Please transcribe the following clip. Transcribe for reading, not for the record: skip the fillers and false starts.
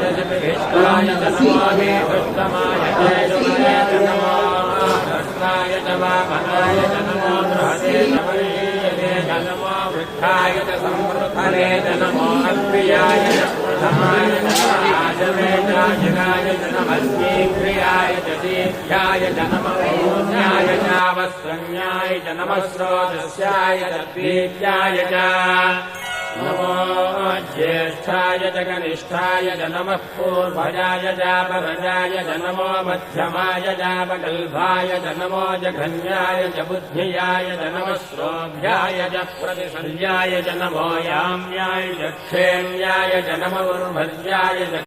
दशभिष्टाय च नमो हेतुष्टमाय जयशुभये च नमो हस्ताय च वामनाय च नमो बृहते च वैशीयते च नमो वृद्धाय च संवृद्धने च नमो अप्रियाय च प्रथमाय च राजवेदाय च नमस्तीक्रियाय च दीर्घ्याय च नमः ऊर्ध्याय च वस्त्रन्याय च नमः स्रोतस्याय च द्वीत्याय च नमो ज्येष्ठाय च कनिष्ठाय च नमः पूर्वजाय च परजाय च नमो मध्यमाय च वगल्भाय च नमो जघन्याय च बुद्धियाय च नमः श्रोभ्याय च प्रतिसर्याय च नमो याम्याय च क्षेम्याय च नमो उर्भर्याय च